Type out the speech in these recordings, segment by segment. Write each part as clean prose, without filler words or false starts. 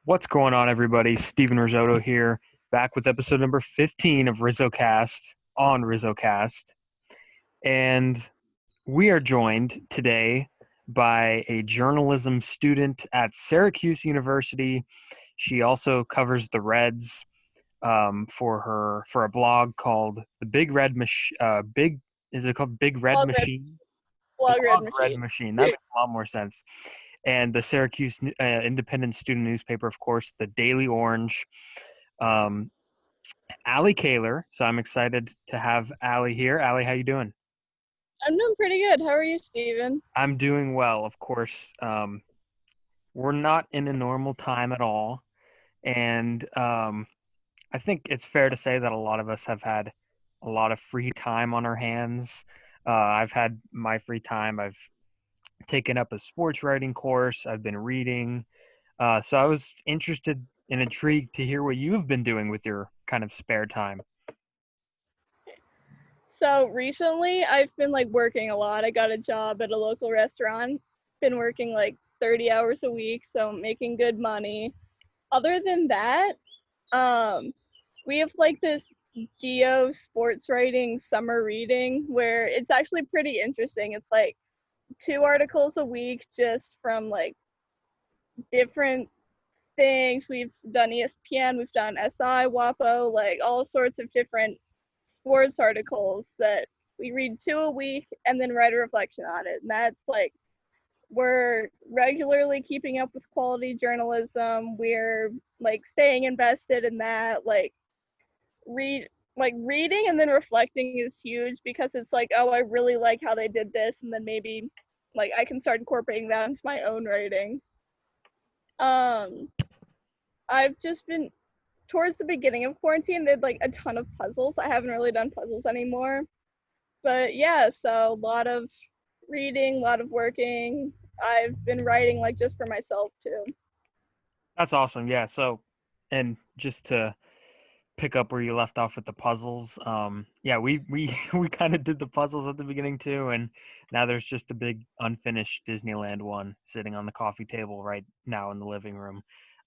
What's going on, everybody? Steven Rissotto here, back with episode number 15 of RizzoCast on RizzoCast. And we are joined today by a journalism student at Syracuse University. She also covers the Reds for a blog called the Big Red Machine. Big is it called Big Red Blog Red, Machine? Blog Red Blog Red Machine. Machine. That makes a lot more sense. And the Syracuse independent student newspaper, of course, the Daily Orange. Um, Allie Kaylor. So I'm excited to have Allie here. Allie, how you doing? I'm doing pretty good. How are you, Steven? I'm doing well, of course. We're not in a normal time at all. And I think it's fair to say that a lot of us have had a lot of free time on our hands. I've had my free time. I've taken up a sports writing course. I've been reading. So I was interested and intrigued to hear what you've been doing with your kind of spare time. So recently I've been working a lot. I got a job at a local restaurant. Been working 30 hours a week, so making good money. Other than that, um we have this DO sports writing summer reading where it's actually pretty interesting. It's two articles a week just from different things. We've done ESPN, we've done SI, WAPO, all sorts of different sports articles that we read two a week and then write a reflection on it. And that's we're regularly keeping up with quality journalism. We're staying invested in that. Reading and then reflecting is huge because it's oh, I really like how they did this, and then maybe I can start incorporating that into my own writing. Um, I've just been towards the beginning of quarantine, did a ton of puzzles. I haven't really done puzzles anymore. But yeah, so a lot of reading, a lot of working. I've been writing just for myself too. That's awesome. Yeah. So, and just to pick up where you left off with the puzzles, yeah, we we kind of did the puzzles at the beginning too, and now there's just a big unfinished Disneyland one sitting on the coffee table right now in the living room.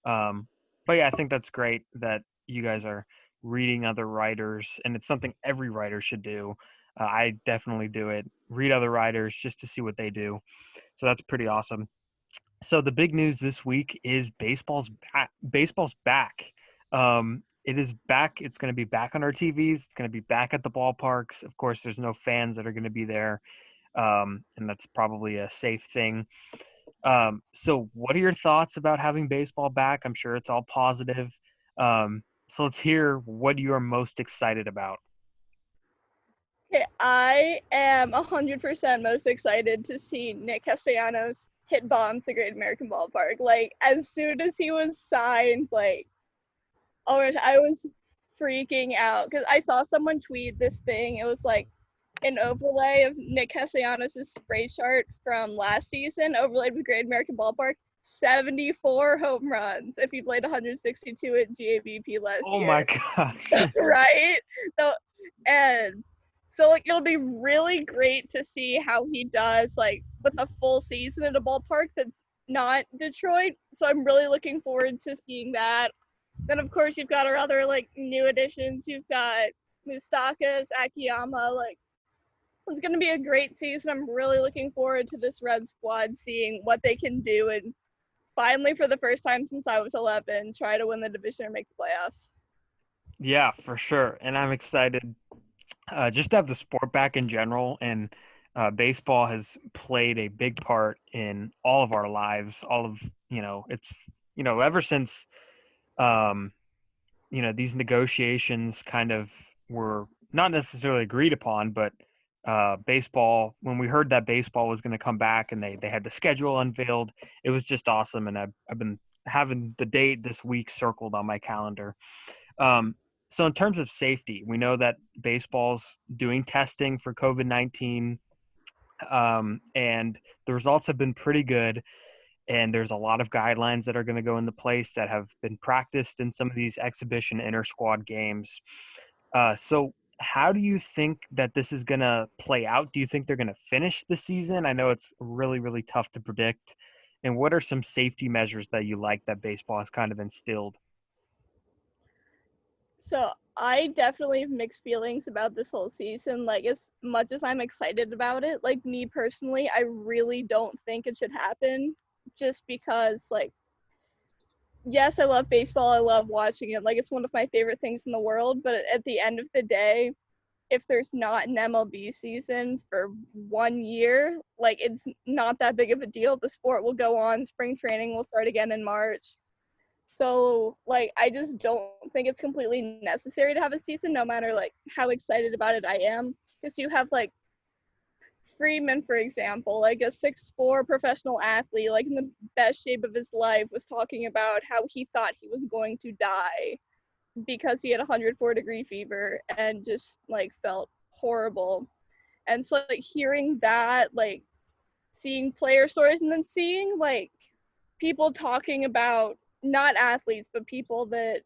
Um, but yeah, I think that's great that you guys are reading other writers, and it's something every writer should do. I definitely do it. Read other writers just to see what they do. So that's pretty awesome. So the big news this week is baseball's back. Baseball's back. It is back. It's going to be back on our TVs. It's going to be back at the ballparks. Of course, there's no fans that are going to be there, and that's probably a safe thing. So, what are your thoughts about having baseball back? I'm sure it's all positive. So let's hear what you are most excited about. Okay, I am 100% most excited to see Nick Castellanos hit bombs to Great American Ballpark. As soon as he was signed, oh my gosh, I was freaking out because I saw someone tweet this thing. It was an overlay of Nick Castellanos' spray chart from last season, overlaid with Great American Ballpark. 74 home runs if he played 162 at GABP last Oh my year. gosh. Right? So, and so it'll be really great to see how he does with a full season at a ballpark that's not Detroit. So I'm really looking forward to seeing that. Then of course you've got our other new additions. You've got Mustakas, Akiyama. It's gonna be a great season. I'm really looking forward to this Red squad seeing what they can do and finally for the first time since I was 11 try to win the division or make the playoffs. Yeah, for sure. And I'm excited just to have the sport back in general. And baseball has played a big part in all of our lives. All of, it's, ever since, um, these negotiations kind of were not necessarily agreed upon, but baseball, when we heard that baseball was going to come back and they had the schedule unveiled, it was just awesome. And I've been having the date this week circled on my calendar. Um, so in terms of safety, we know that baseball's doing testing for COVID-19, and the results have been pretty good. And there's a lot of guidelines that are going to go into place that have been practiced in some of these exhibition inter-squad games. So how do you think that this is going to play out? Do you think they're going to finish the season? I know it's really, really tough to predict And what are some safety measures that you like that baseball has kind of instilled? So I definitely have mixed feelings about this whole season. Like, as much as I'm excited about it, like me personally, I really don't think it should happen just because, like, yes, I love baseball. I love watching it. Like, it's one of my favorite things in the world. But at the end of the day, if there's not an MLB season for 1 year, like, it's not that big of a deal. The sport will go on. Spring training will start again in March. So, like, I just don't think it's completely necessary to have a season, no matter, like, how excited about it I am. Because you have, like, Freeman, for example, like a 6'4" professional athlete, like in the best shape of his life, was talking about how he thought he was going to die because he had 104-degree fever and just, like, felt horrible. And so, like, hearing that, like, seeing player stories, and then seeing, like, people talking about not athletes, but people that,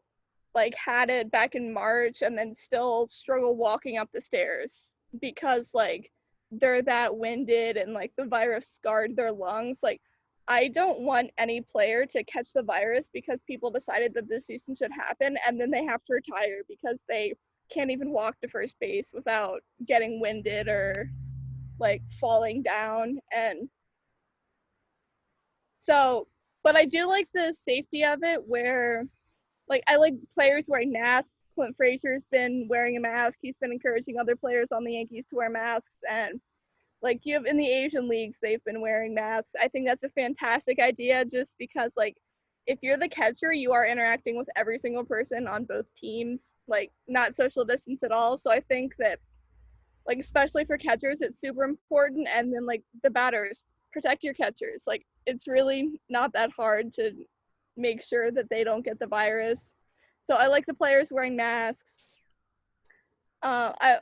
like, had it back in March and then still struggle walking up the stairs because, like, they're that winded and, like, the virus scarred their lungs. Like, I don't want any player to catch the virus because people decided that this season should happen and then they have to retire because they can't even walk to first base without getting winded or, like, falling down. And so, but I do like the safety of it where, like, I like players wearing masks. Clint Frazier's been wearing a mask. He's been encouraging other players on the Yankees to wear masks. And, like, you have in the Asian leagues, they've been wearing masks. I think that's a fantastic idea just because, like, if you're the catcher, you are interacting with every single person on both teams, like, not social distance at all. So I think that, like, especially for catchers, it's super important. And then, like, the batters, protect your catchers. Like, it's really not that hard to make sure that they don't get the virus. So I like the players wearing masks. I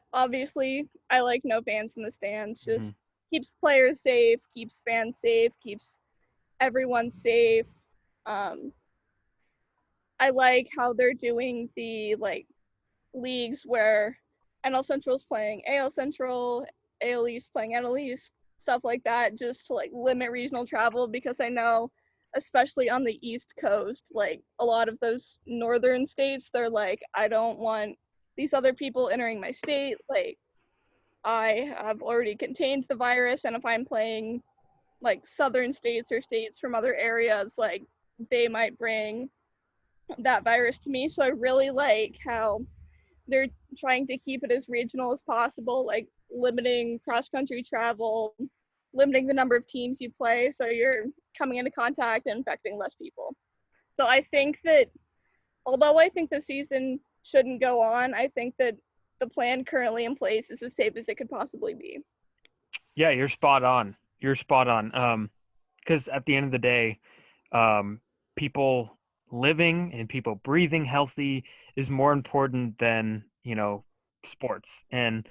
like no fans in the stands. Hmm. Just keeps players safe, keeps fans safe, keeps everyone safe. Um, I like how they're doing the, like, leagues where NL Central's playing AL Central, AL East playing NL East, stuff like that, just to, like, limit regional travel because I know, especially on the East Coast, like, a lot of those northern states, they're like, I don't want these other people entering my state. Like, I have already contained the virus, and if I'm playing, like, southern states or states from other areas, like, they might bring that virus to me. So I really like how they're trying to keep it as regional as possible, like limiting cross-country travel, limiting the number of teams you play so you're coming into contact and infecting less people. So I think that, although I think the season shouldn't go on, I think that the plan currently in place is as safe as it could possibly be. Yeah, you're spot on. You're spot on. Because at the end of the day, people living and people breathing healthy is more important than, sports. And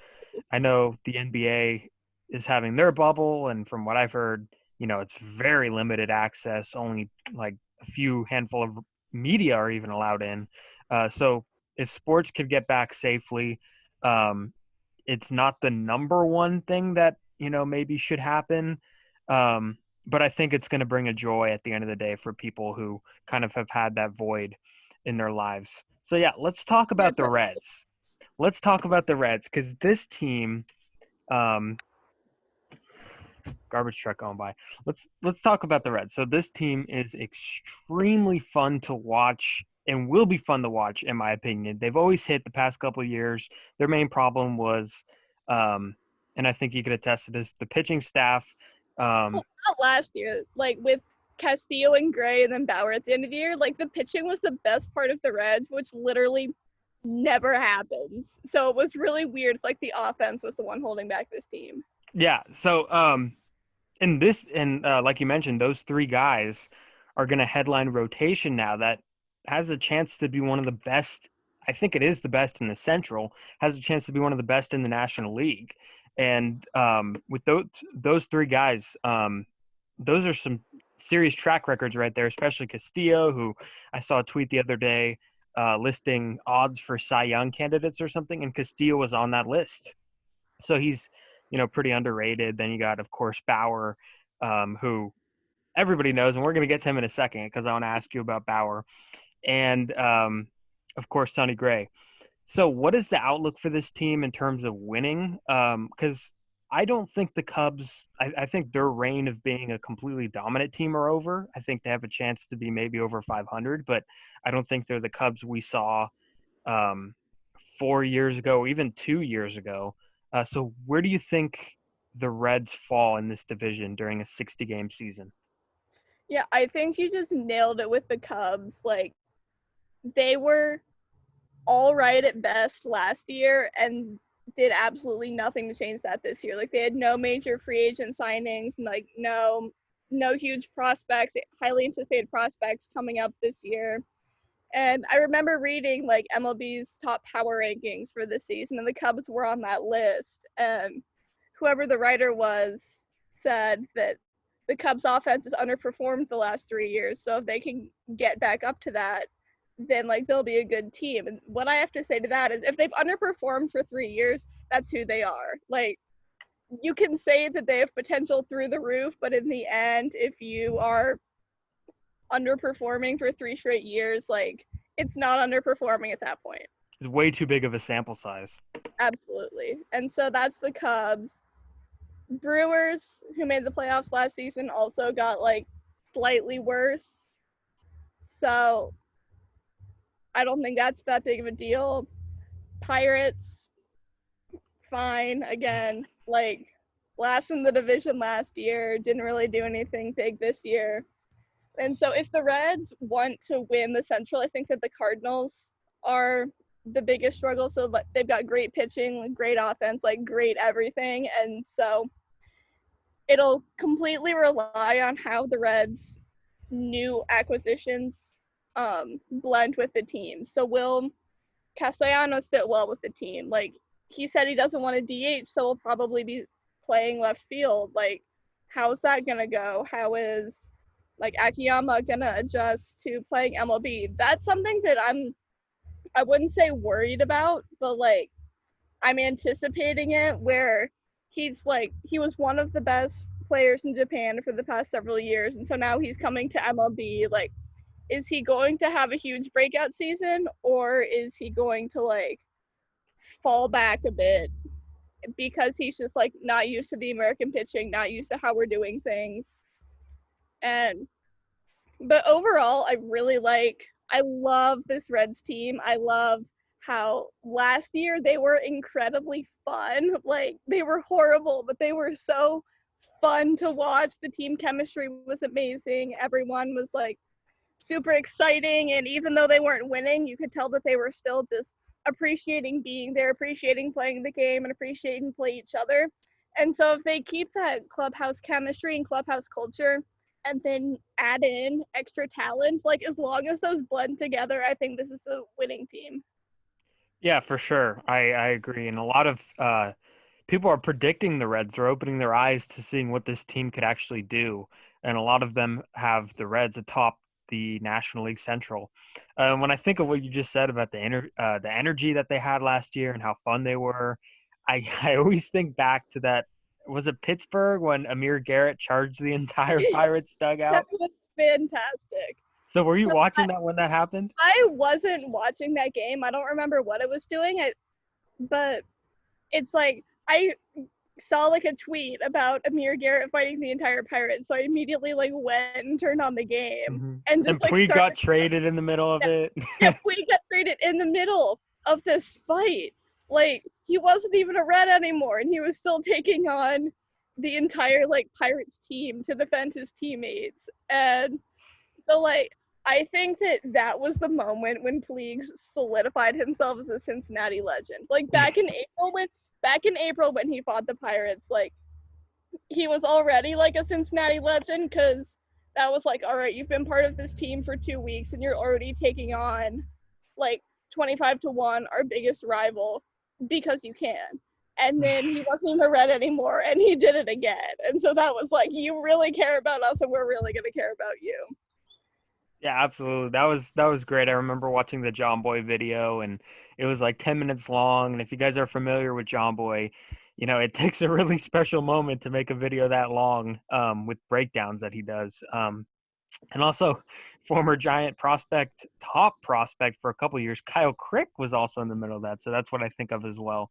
I know the NBA is having their bubble, and from what I've heard, it's very limited access. Only like a few handful of media are even allowed in. So if sports could get back safely, um, it's not the number one thing that maybe should happen. But I think it's going to bring a joy at the end of the day for people who kind of have had that void in their lives. So yeah, let's talk Yeah, about the Reds. Let's talk about the Reds because this team, um, garbage truck going by. Let's talk about the Reds. So this team is extremely fun to watch and will be fun to watch in my opinion. They've always hit the past couple of years. Their main problem was, and I think you could attest to this, the pitching staff. Um, well, not last year, like with Castillo and Gray and then Bauer at the end of the year, like the pitching was the best part of the Reds, which literally never happens. So it was really weird. Like the offense was the one holding back this team. yeah. So and like you mentioned, those three guys are going to headline rotation now that has a chance to be one of the best. I think it is the best in the Central, has a chance to be one of the best in the National League. And with those three guys, those are some serious track records right there, especially Castillo, who I saw a tweet the other day listing odds for Cy Young candidates or something, and Castillo was on that list. So he's, pretty underrated. Then you got, of course, Bauer, who everybody knows, and we're going to get to him in a second because I want to ask you about Bauer and, of course, Sonny Gray. So, what is the outlook for this team in terms of winning? Because I don't think the Cubs, I think their reign of being a completely dominant team are over. I think they have a chance to be maybe over 500, but I don't think they're the Cubs we saw um, 4 years ago, or even 2 years ago. So, where do you think the Reds fall in this division during a 60-game season? Yeah, I think you just nailed it with the Cubs. Like, they were all right at best last year and did absolutely nothing to change that this year. Like, they had no major free agent signings, like no huge prospects, highly anticipated prospects coming up this year. And I remember reading like MLB's top power rankings for this season, and the Cubs were on that list. And whoever the writer was said that the Cubs offense has underperformed the last 3 years. So if they can get back up to that, then like they'll be a good team. And what I have to say to that is if they've underperformed for 3 years, that's who they are. Like, you can say that they have potential through the roof, but in the end, if you are underperforming for 3 straight years, like, it's not underperforming at that point. It's way too big of a sample size. Absolutely. And so that's the Cubs. Brewers, who made the playoffs last season, also got like slightly worse. So I don't think that's that big of a deal. Pirates, fine. Again, like, last in the division last year, didn't really do anything big this year. And so if the Reds want to win the Central, I think that the Cardinals are the biggest struggle. So they've got great pitching, great offense, like great everything. And so it'll completely rely on how the Reds' new acquisitions blend with the team. So will Castellanos fit well with the team? Like, he said he doesn't want to DH, so he'll probably be playing left field. Like, how's that going to go? How is like Akiyama gonna adjust to playing MLB? That's something that I wouldn't say worried about, but like I'm anticipating it, where he's like, he was one of the best players in Japan for the past several years, and so now he's coming to MLB. Like, is he going to have a huge breakout season, or is he going to like fall back a bit because he's just like not used to the American pitching, not used to how we're doing things? And but overall, I love this Reds team. I love how last year they were incredibly fun. Like, they were horrible, but they were so fun to watch. The team chemistry was amazing. Everyone was like super exciting. And even though they weren't winning, you could tell that they were still just appreciating being there, appreciating playing the game, and appreciating play each other. And so if they keep that clubhouse chemistry and clubhouse culture, and then add in extra talents, like, as long as those blend together, I think this is a winning team. Yeah, for sure. I agree. And a lot of people are predicting the Reds. They're opening their eyes to seeing what this team could actually do. And a lot of them have the Reds atop the National League Central. When I think of what you just said about the energy that they had last year and how fun they were, I always think back to that. Was it Pittsburgh when Amir Garrett charged the entire Pirates That dugout? was fantastic. So were you So watching that when that happened? I wasn't watching that game. I don't remember what it was doing, but it's like I saw like a tweet about Amir Garrett fighting the entire Pirates, so I immediately like went and turned on the game Mm-hmm. and just And like Puig got started. traded in the middle of it. Yeah, Puig got traded in the middle of this fight. Like, he wasn't even a Red anymore, and he was still taking on the entire like Pirates team to defend his teammates. And so like I think that was the moment when Puig solidified himself as a Cincinnati legend. Like, back in April when he fought the Pirates, like, he was already like a Cincinnati legend, because that was like, all right, you've been part of this team for 2 weeks and you're already taking on like 25-1, our biggest rival, because you can. And then he wasn't even a Red anymore, and he did it again. And so that was like, you really care about us, and we're really going to care about you. Yeah, absolutely. That was great. I remember watching the John Boy video, and it was like 10 minutes long. And if you guys are familiar with John Boy, it takes a really special moment to make a video that long with breakdowns that he does. And also, former Giant prospect, top prospect for a couple of years, Kyle Crick was also in the middle of that. So that's what I think of as well.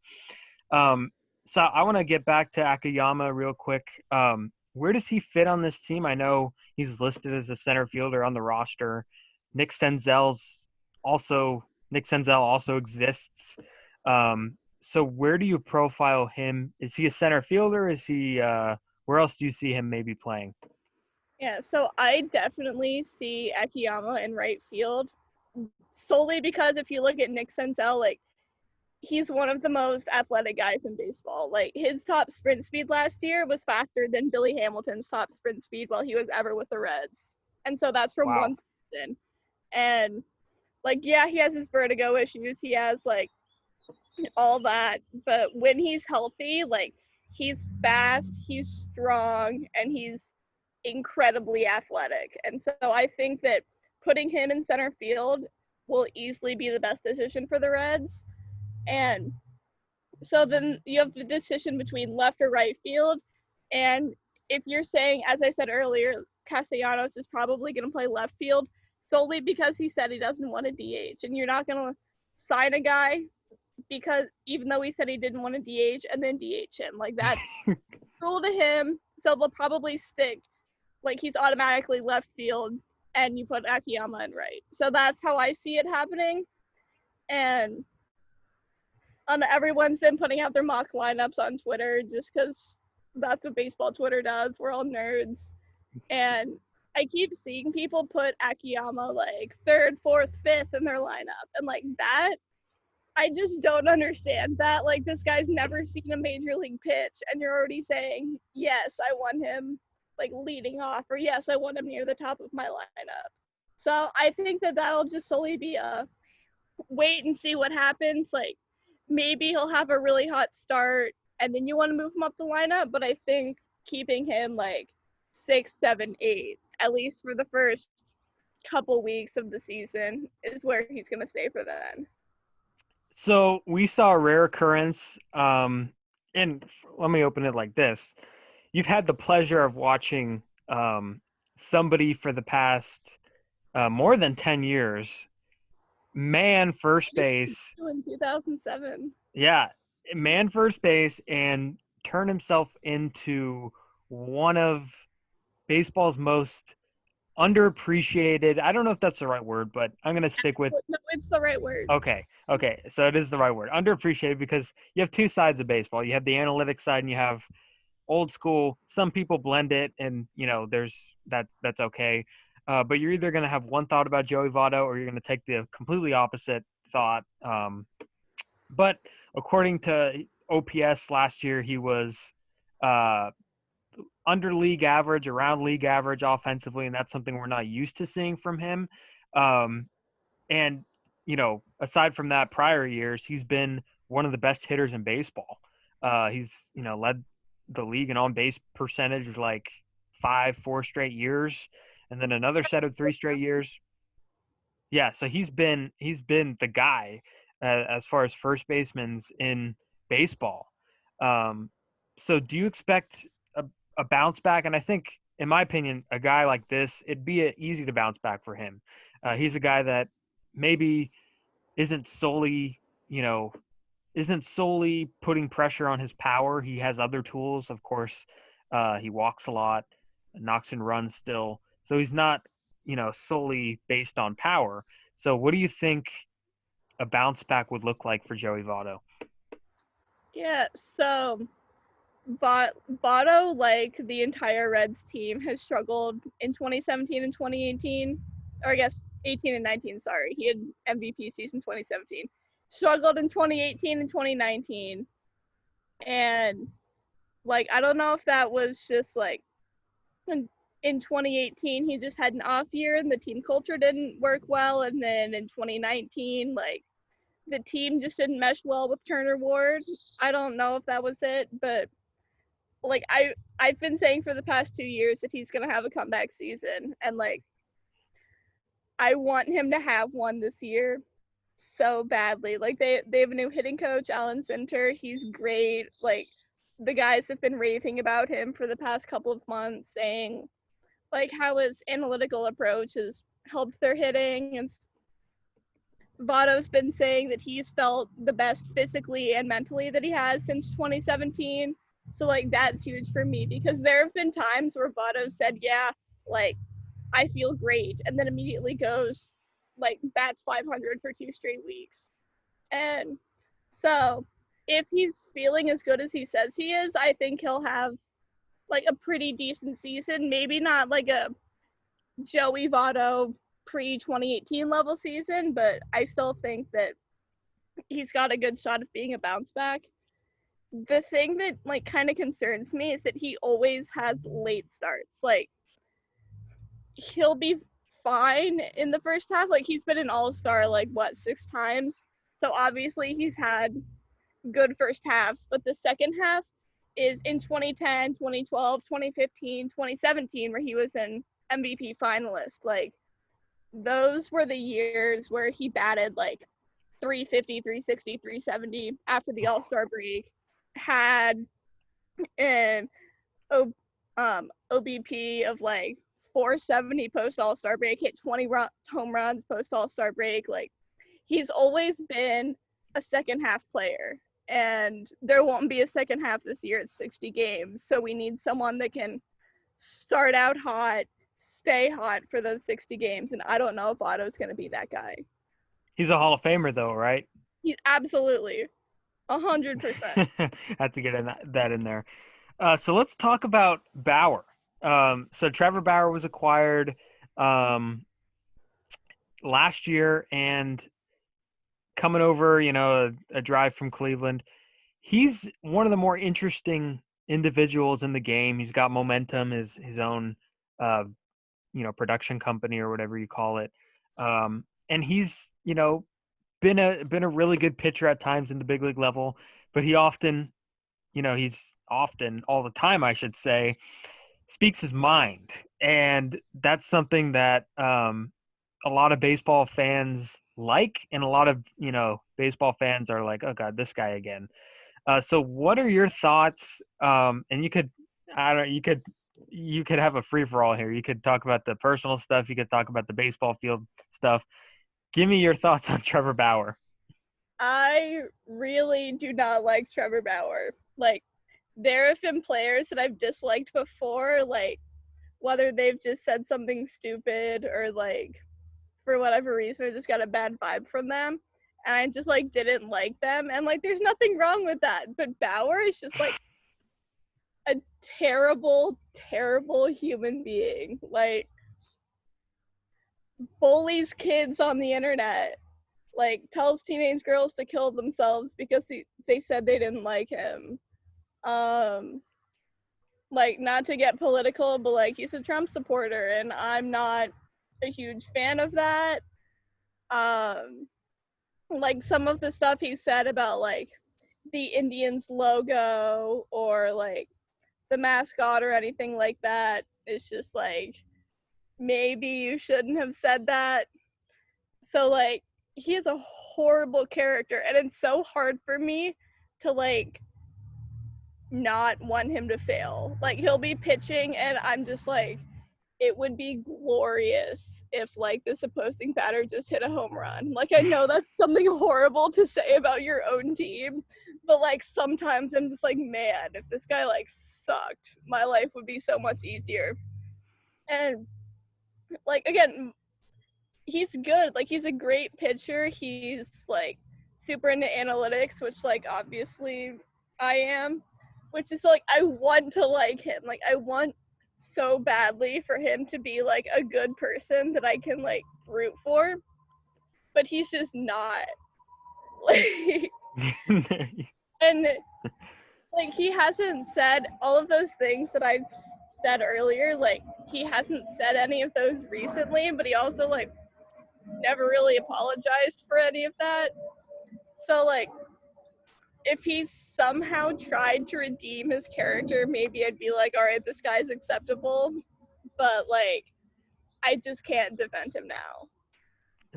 Um, so I want to get back to Akiyama real quick. Where does he fit on this team? I know he's listed as a center fielder on the roster. Nick Senzel also exists. So where do you profile him? Is he a center fielder? Is he where else do you see him maybe playing? Yeah, so I definitely see Akiyama in right field solely because if you look at Nick Senzel, like he's one of the most athletic guys in baseball. Like his top sprint speed last year was faster than Billy Hamilton's top sprint speed while he was ever with the Reds. And so that's from Wow. one season. And like, yeah, he has his vertigo issues. He has like all that. But when he's healthy, like he's fast, he's strong, and he's incredibly athletic. And so I think that putting him in center field will easily be the best decision for the Reds. And so then you have the decision between left or right field. And if you're saying, as I said earlier, Castellanos is probably going to play left field solely because he said he doesn't want a DH. And you're not going to sign a guy because even though he said he didn't want to DH and then DH him, like that's cruel to him. So they'll probably stick, like he's automatically left field and you put Akiyama in right. So that's how I see it happening. And everyone's been putting out their mock lineups on Twitter just because that's what baseball Twitter does. We're all nerds. And I keep seeing people put Akiyama like third, fourth, fifth in their lineup. And like that, I just don't understand that. Like this guy's never seen a major league pitch and you're already saying, yes, I want him like leading off, or yes, I want him near the top of my lineup. So I think that that'll just solely be a wait and see what happens. Like maybe he'll have a really hot start and then you want to move him up the lineup, but I think keeping him like 6, 7, 8, at least for the first couple weeks of the season is where he's going to stay for then. So we saw a rare occurrence, and let me open it like this. You've had the pleasure of watching somebody for the past more than 10 years man first base. In 2007. Yeah, man first base and turn himself into one of baseball's most underappreciated. I don't know if that's the right word, but I'm going to stick with. No, it's the right word. Okay. So it is the right word. Underappreciated because you have two sides of baseball. You have the analytics side and you have old school. Some people blend it and, there's that's okay. But you're either going to have one thought about Joey Votto or you're going to take the completely opposite thought. But according to OPS last year, he was under league average, around league average offensively, and that's something we're not used to seeing from him. And, aside from that, prior years, he's been one of the best hitters in baseball. He's, led the league in on-base percentage like 4 straight years, and then another set of 3 straight years. Yeah, so he's been the guy as far as first basemen in baseball. So do you expect a bounce back? And I think, in my opinion, a guy like this, it'd be easy to bounce back for him. He's a guy that maybe isn't solely putting pressure on his power. He has other tools. Of course, he walks a lot, knocks and runs still. So he's not, solely based on power. So what do you think a bounce back would look like for Joey Votto? Yeah, so Votto, like the entire Reds team, has struggled in 2017 and 2018, or I guess 18 and 19, sorry. He had MVP season 2017. Struggled in 2018 and 2019. And, like, I don't know if that was just, like, in 2018, he just had an off year and the team culture didn't work well. And then in 2019, like, the team just didn't mesh well with Turner Ward. I don't know if that was it, but like I've been saying for the past 2 years that he's gonna have a comeback season, and like I want him to have one this year so badly. Like they have a new hitting coach, Alan Center. He's great. Like the guys have been raving about him for the past couple of months, saying like how his analytical approach has helped their hitting, and Votto's been saying that he's felt the best physically and mentally that he has since 2017. So like that's huge for me, because there have been times where Votto said, yeah, like I feel great, and then immediately goes like bats 500 for 2 straight weeks. And so if he's feeling as good as he says he is, I think he'll have like a pretty decent season. Maybe not like a Joey Votto pre 2018 level season, but I still think that he's got a good shot of being a bounce back. The thing that like kind of concerns me is that he always has late starts. Like he'll be fine in the first half. Like he's been an all-star like what, 6 times. So obviously he's had good first halves, but the second half is in 2010, 2012, 2015, 2017 where he was an MVP finalist. Like those were the years where he batted like 350, 360, 370 after the All-Star break, had an OBP of like 470 post All-Star break, hit 20 home runs post All-Star break. Like he's always been a second half player, and there won't be a second half this year. It's 60 games, so we need someone that can start out hot, stay hot for those 60 games, and I don't know if Otto's going to be that guy. He's a Hall of Famer, though, right? He's absolutely 100%. Had to get that in there. So let's talk about Bauer. So Trevor Bauer was acquired last year, and coming over, a drive from Cleveland. He's one of the more interesting individuals in the game. He's got momentum, his own, production company or whatever you call it. And he's, been a really good pitcher at times in the big league level, but he's often all the time, I should say, speaks his mind. And that's something that a lot of baseball fans like, and a lot of, baseball fans are like, oh God, this guy again. So what are your thoughts? And you could have a free for all here. You could talk about the personal stuff. You could talk about the baseball field stuff. Give me your thoughts on Trevor Bauer. I really do not like Trevor Bauer. Like, there have been players that I've disliked before, like, whether they've just said something stupid or, like, for whatever reason, I just got a bad vibe from them. And I just, like, didn't like them. And, like, there's nothing wrong with that. But Bauer is just, like, a terrible, terrible human being. Like, bullies kids on the internet, like tells teenage girls to kill themselves because they said they didn't like him. Like, not to get political, but like he's a Trump supporter, and I'm not a huge fan of that. Like some of the stuff he said about like the Indians logo or like the mascot or anything like that is just like, maybe you shouldn't have said that. So like he is a horrible character, and it's so hard for me to like not want him to fail. Like he'll be pitching and I'm just like, it would be glorious if like this opposing batter just hit a home run. Like I know that's something horrible to say about your own team, but like sometimes I'm just like, man, if this guy like sucked, my life would be so much easier. And like again, he's good. Like he's a great pitcher. He's like super into analytics, which like obviously I am, which is like I want to like him. Like I want so badly for him to be like a good person that I can like root for, but he's just not. Like and like he hasn't said all of those things that I've said earlier. Like he hasn't said any of those recently, but he also like never really apologized for any of that. So like if he somehow tried to redeem his character, maybe I'd be like, all right, this guy's acceptable, but like I just can't defend him now.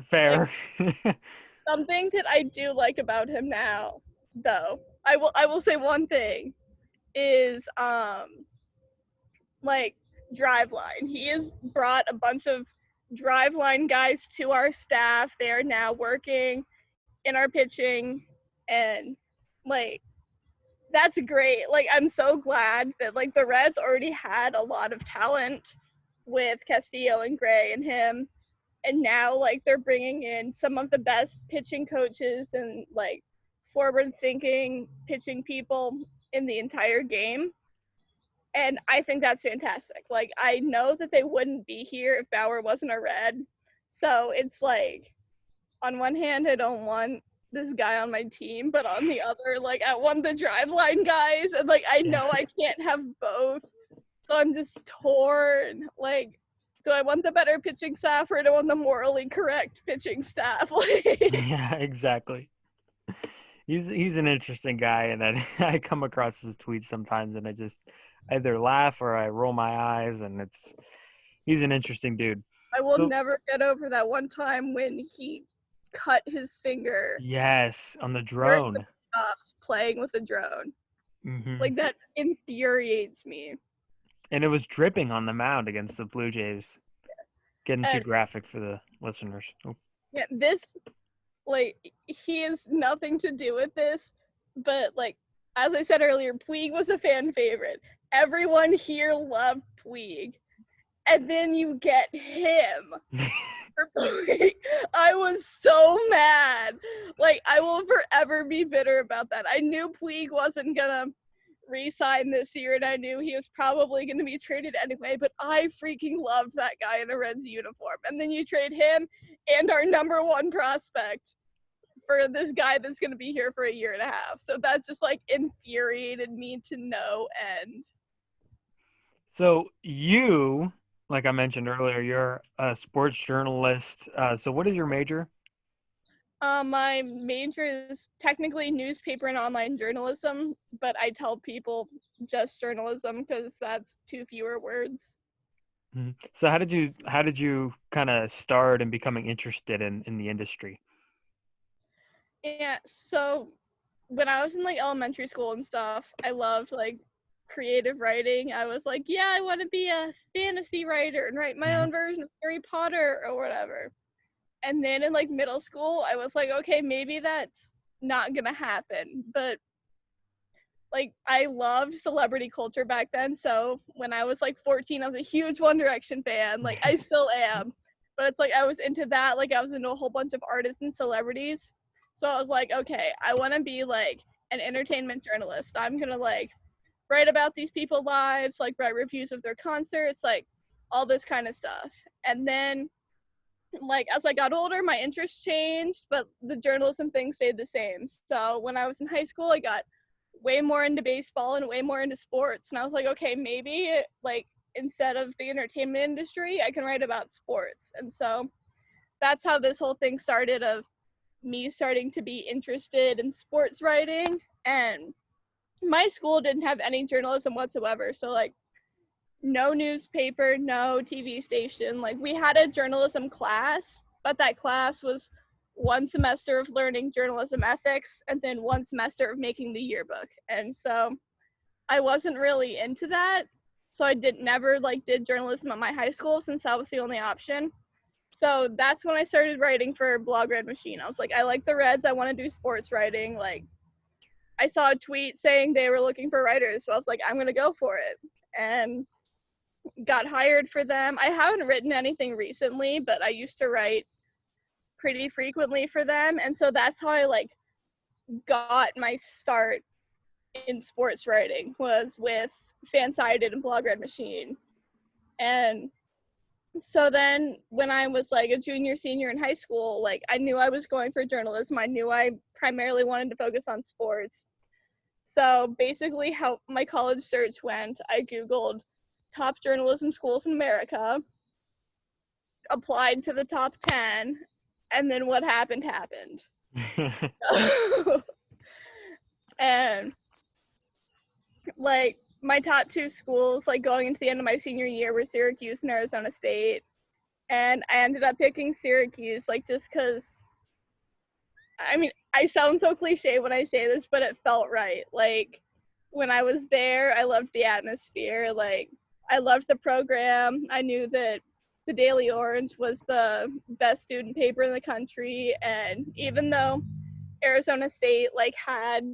Fair. Like, something that I do like about him now, though, I will say one thing. is like driveline. He has brought a bunch of driveline guys to our staff. They are now working in our pitching, and like that's great. Like I'm so glad that like the Reds already had a lot of talent with Castillo and Gray and him, and now like they're bringing in some of the best pitching coaches and like forward thinking pitching people in the entire game. And I think that's fantastic. Like I know that they wouldn't be here if Bauer wasn't a Red. So it's like on one hand I don't want this guy on my team, but on the other, like I want the driveline guys, and like I know I can't have both. So I'm just torn. Like, do I want the better pitching staff or do I want the morally correct pitching staff? Like, Yeah, exactly. He's an interesting guy, and I come across his tweets sometimes, and I just either laugh or I roll my eyes, and he's an interesting dude. I will So never get over that one time when he cut his finger yes, on the during the drone. playoffs playing with a drone. Hmm. Like that infuriates me. And it was dripping on the mound against the Blue Jays. Getting too And graphic for the listeners. Oh. yeah, this, like, he has nothing to do with this, but like as I said earlier, Puig was a fan favorite. Everyone here loved Puig. And then you get him for Puig. I was so mad. Like, I will forever be bitter about that. I knew Puig wasn't gonna re-sign this year, and I knew he was probably gonna be traded anyway, but I freaking loved that guy in a Reds uniform. And then you trade him and our number one prospect for this guy that's gonna be here for a year and a half. So that just like infuriated me to no end. So you, like I mentioned earlier, you're a sports journalist. So what is your major? My major is technically newspaper and online journalism, but I tell people just journalism because that's too fewer words. Mhm. So how did you kind of start in becoming interested in the industry? Yeah, so when I was in like elementary school and stuff, I loved like creative writing. I was like, yeah, I want to be a fantasy writer and write my own version of Harry Potter or whatever. And then in like middle school, I was like, okay, maybe that's not gonna happen. But like I loved celebrity culture back then. So when I was like 14, I was a huge One Direction fan. Like I still am. But it's like I was into that. Like I was into a whole bunch of artists and celebrities. So I was like, okay, I want to be like an entertainment journalist. I'm gonna like write about these people's lives, like write reviews of their concerts, like all this kind of stuff. And then like as I got older, my interests changed, but the journalism thing stayed the same. So when I was in high school, I got way more into baseball and way more into sports. And I was like, okay, maybe like instead of the entertainment industry, I can write about sports. And so that's how this whole thing started, of me starting to be interested in sports writing. And my school didn't have any journalism whatsoever. So like no newspaper, no TV station. Like we had a journalism class, but that class was one semester of learning journalism ethics and then one semester of making the yearbook. And so I wasn't really into that. So I never like did journalism at my high school since that was the only option. So that's when I started writing for Blog Red Machine. I was like, I like the Reds. I want to do sports writing. Like I saw a tweet saying they were looking for writers. So I was like, I'm going to go for it. And got hired for them. I haven't written anything recently, but I used to write pretty frequently for them. And so that's how I like got my start in sports writing, was with Fansided and Blog Red Machine. And so then when I was like a junior, senior in high school, like I knew I was going for journalism. I knew I primarily wanted to focus on sports. So basically how my college search went, I Googled top journalism schools in America, applied to the top 10, and then what happened. And like my top two schools, like going into the end of my senior year, were Syracuse and Arizona State. And I ended up picking Syracuse, like just because, I mean, I sound so cliche when I say this, but it felt right. Like when I was there, I loved the atmosphere. Like, I loved the program. I knew that the Daily Orange was the best student paper in the country. And even though Arizona State like had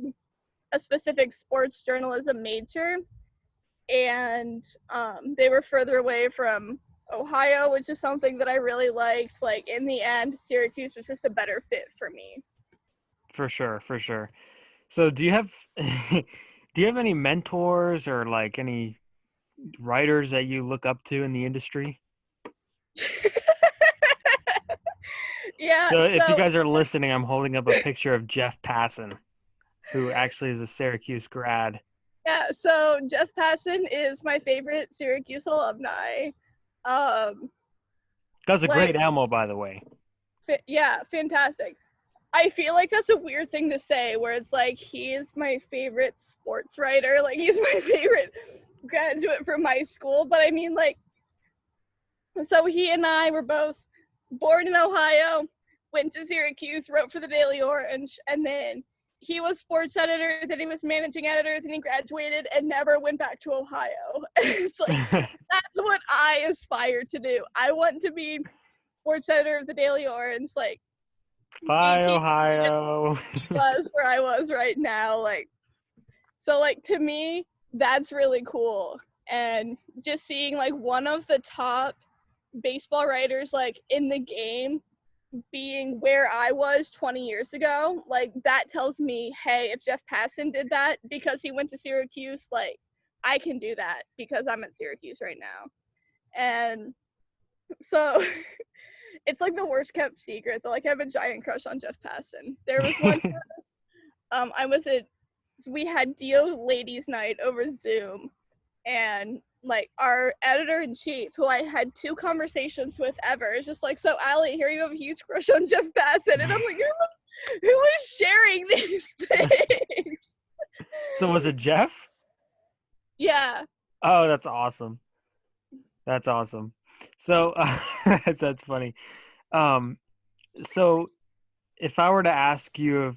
a specific sports journalism major, and they were further away from Ohio, which is something that I really liked. Like, in the end, Syracuse was just a better fit for me. For sure, for sure. So do you have do you have any mentors or like any writers that you look up to in the industry? Yeah, So if you so guys are listening, I'm holding up a picture of Jeff Passan, who actually is a Syracuse grad. so Jeff Passan is my favorite Syracuse alumni. Um, Does a like, great Elmo, by the way. yeah, fantastic. I feel like that's a weird thing to say, where it's like he is my favorite sports writer, like he's my favorite graduate from high school. But I mean, like, so he and I were both born in Ohio, went to Syracuse, wrote for the Daily Orange, and then he was sports editor, then he was managing editor, then he graduated and never went back to Ohio. It's like, that's what I aspire to do. I want to be sports editor of the Daily Orange, like Bye, 18 Ohio. was where I was right now. Like, so like to me, that's really cool. And just seeing like one of the top baseball writers like in the game being where I was 20 years ago, like that tells me, hey, if Jeff Passan did that because he went to Syracuse, like I can do that because I'm at Syracuse right now. And so it's like the worst kept secret that like I have a giant crush on Jeff Passan. There was one I was at we had Dio ladies night over Zoom, and like our editor in chief, who I had 2 conversations with ever, is just like, so Allie, here you have a huge crush on Jeff Bassett, and I'm like, who is sharing these things? So was it Jeff? Yeah. Oh, that's awesome. That's awesome. So that's funny. Um, so if I were to ask you if,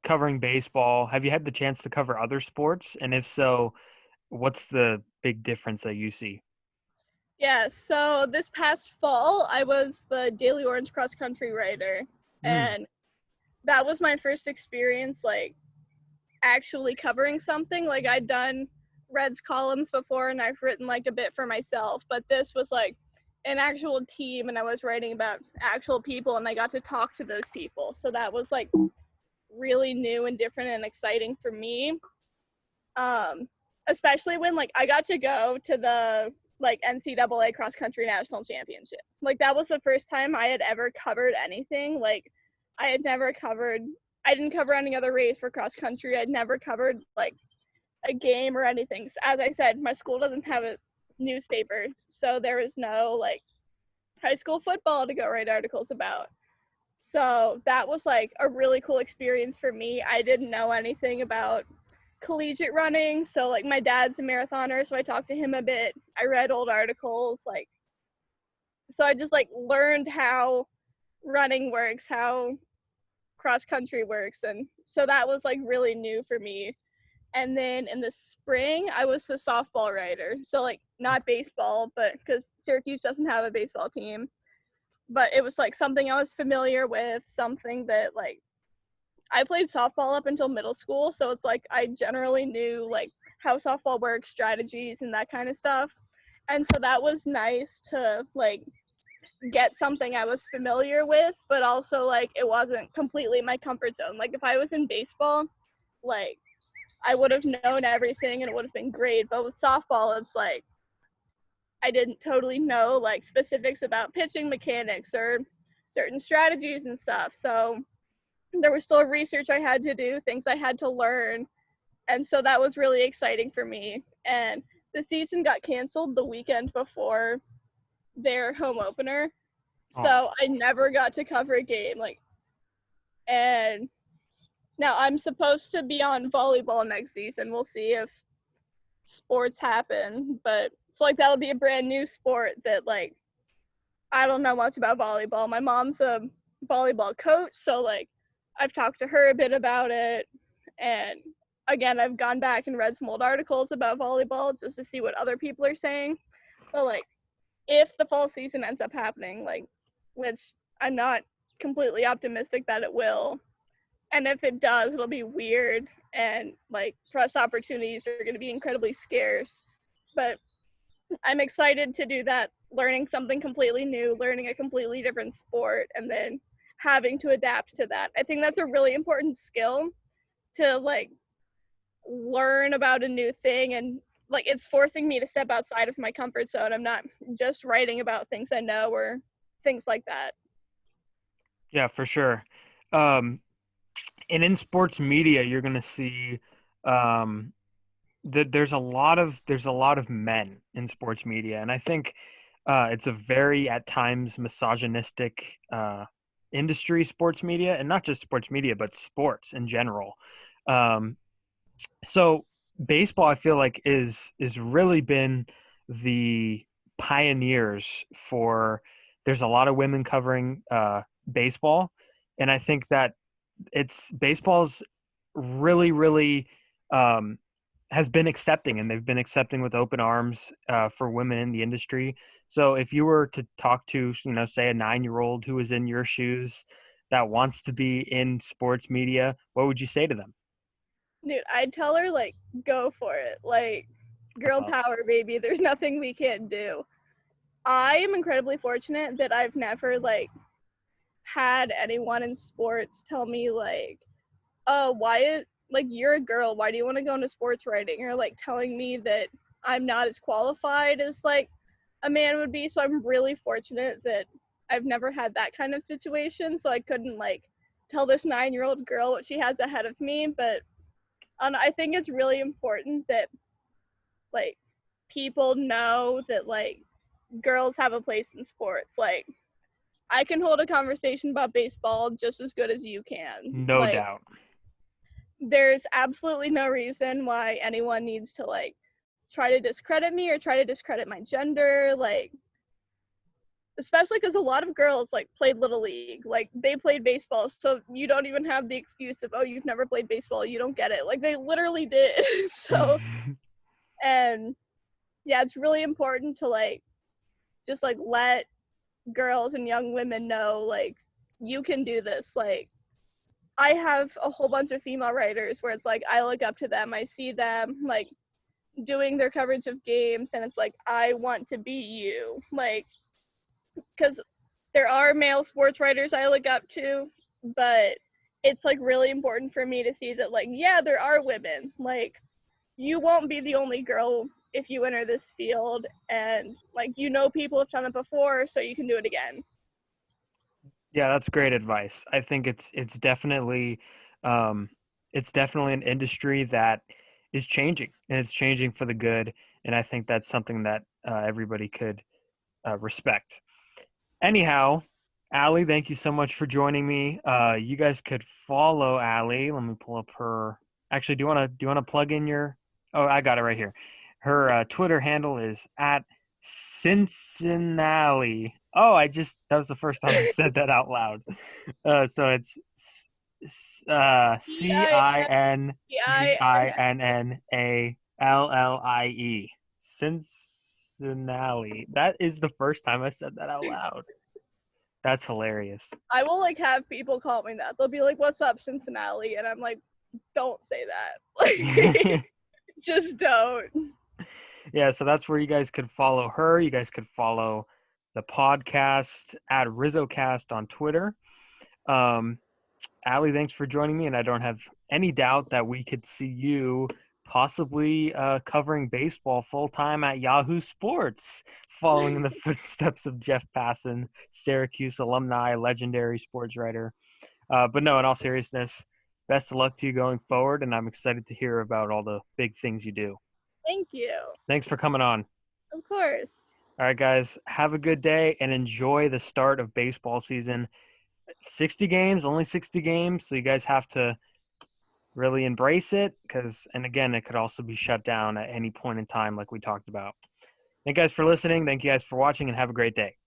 covering baseball, have you had the chance to cover other sports? And if so, what's the big difference that you see? Yeah, so this past fall, I was the Daily Orange cross country writer, Mm. and that was my first experience, like, actually covering something. Like, I'd done Reds columns before, and I've written, like, a bit for myself, but this was, like, an actual team, and I was writing about actual people, and I got to talk to those people. So that was, like, really new and different and exciting for me. Um, Especially when like I got to go to the like NCAA cross country national championship. Like that was the first time I had ever covered anything. Like I had never covered I didn't cover any other race for cross country. I'd never covered like a game or anything. So, as I said, my school doesn't have a newspaper, so there was no like high school football to go write articles about. So that was like a really cool experience for me. I didn't know anything about collegiate running, so like my dad's a marathoner, so I talked to him a bit. I read old articles, like, so I just like learned how running works, how cross country works, and so that was like really new for me. And then in the spring I was the softball writer, so like not baseball, but because Syracuse doesn't have a baseball team, but it was like something I was familiar with, something that like I played softball up until middle school, so it's like I generally knew like how softball works, strategies, and that kind of stuff. And so that was nice to like get something I was familiar with, but also like it wasn't completely my comfort zone. Like if I was in baseball, like I would have known everything and it would have been great. But with softball, it's like I didn't totally know like specifics about pitching mechanics or certain strategies and stuff. So there was still research I had to do, things I had to learn. And so that was really exciting for me. And the season got canceled the weekend before their home opener. Oh, So I never got to cover a game. Like, and now I'm supposed to be on volleyball next season. We'll see if sports happen. But it's like that'll be a brand new sport that like I don't know much about volleyball. My mom's a volleyball coach, so like I've talked to her a bit about it, and again, I've gone back and read some old articles about volleyball just to see what other people are saying. But like, if the fall season ends up happening, like, which I'm not completely optimistic that it will, and if it does, it'll be weird, and like press opportunities are going to be incredibly scarce. But I'm excited to do that, learning something completely new, learning a completely different sport, and then having to adapt to that. I think that's a really important skill to like learn about a new thing, and like it's forcing me to step outside of my comfort zone. I'm not just writing about things I know or things like that. Yeah, for sure. Um, and in sports media, you're going to see um, that there's a lot of men in sports media, and I think it's a very at times misogynistic industry, sports media, and not just sports media, but sports in general. Um, so baseball, I feel like is really been the pioneers for. There's a lot of women covering baseball, and I think that it's baseball's really, really um, has been accepting, and they've been accepting with open arms for women in the industry. So if you were to talk to, say a 9-year-old who is in your shoes that wants to be in sports media, what would you say to them? Dude, I'd tell her like go for it. Like That's girl awesome. power, baby. There's nothing we can't do. I am incredibly fortunate that I've never like had anyone in sports tell me like, oh, like you're a girl, why do you want to go into sports writing? Or like telling me that I'm not as qualified as like a man would be. So I'm really fortunate that I've never had that kind of situation. So I couldn't like tell this 9-year-old girl what she has ahead of me. But I think it's really important that like people know that like girls have a place in sports. Like I can hold a conversation about baseball just as good as you can. No Like doubt. there's absolutely no reason why anyone needs to like try to discredit me or try to discredit my gender, like especially because a lot of girls like played little league, like they played baseball, so you don't even have the excuse of, oh, you've never played baseball, you don't get it. Like they literally did. So, and yeah, it's really important to like just like let girls and young women know like you can do this. Like I have a whole bunch of female writers where it's like I look up to them, I see them like doing their coverage of games, and it's like I want to be you. Like because there are male sports writers I look up to, but it's like really important for me to see that like yeah, there are women. Like you won't be the only girl if you enter this field, and like people have done it before, so you can do it again. Yeah, that's great advice. I think um, it's definitely an industry that is changing, and it's changing for the good. And I think that's something that everybody could respect. Anyhow, Allie, thank you so much for joining me. You guys could follow Allie. Let me pull up her. Actually, do you want to plug in your? Oh, I got it right here. Her Twitter handle is at Cincinnati. Oh, that was the first time I said that out loud. So it's Cincinnallie. Cincinnati. That is the first time I said that out loud. That's hilarious. I will like have people call me that. They'll be like, "What's up, Cincinnati?" And I'm like, "Don't say that. Like, just don't." Yeah, so that's where you guys could follow her. You guys could follow the podcast at RizzoCast on Twitter. Um, Allie, thanks for joining me, and I don't have any doubt that we could see you possibly covering baseball full time at Yahoo Sports, following in the footsteps of Jeff Passan, Syracuse alumni, legendary sports writer. But no, in all seriousness, best of luck to you going forward, and I'm excited to hear about all the big things you do. Thank you. Thanks for coming on. Of course. All right, guys, have a good day and enjoy the start of baseball season. 60 games, only 60 games, so you guys have to really embrace it and again, it could also be shut down at any point in time like we talked about. Thank you guys for listening. Thank you guys for watching, and have a great day.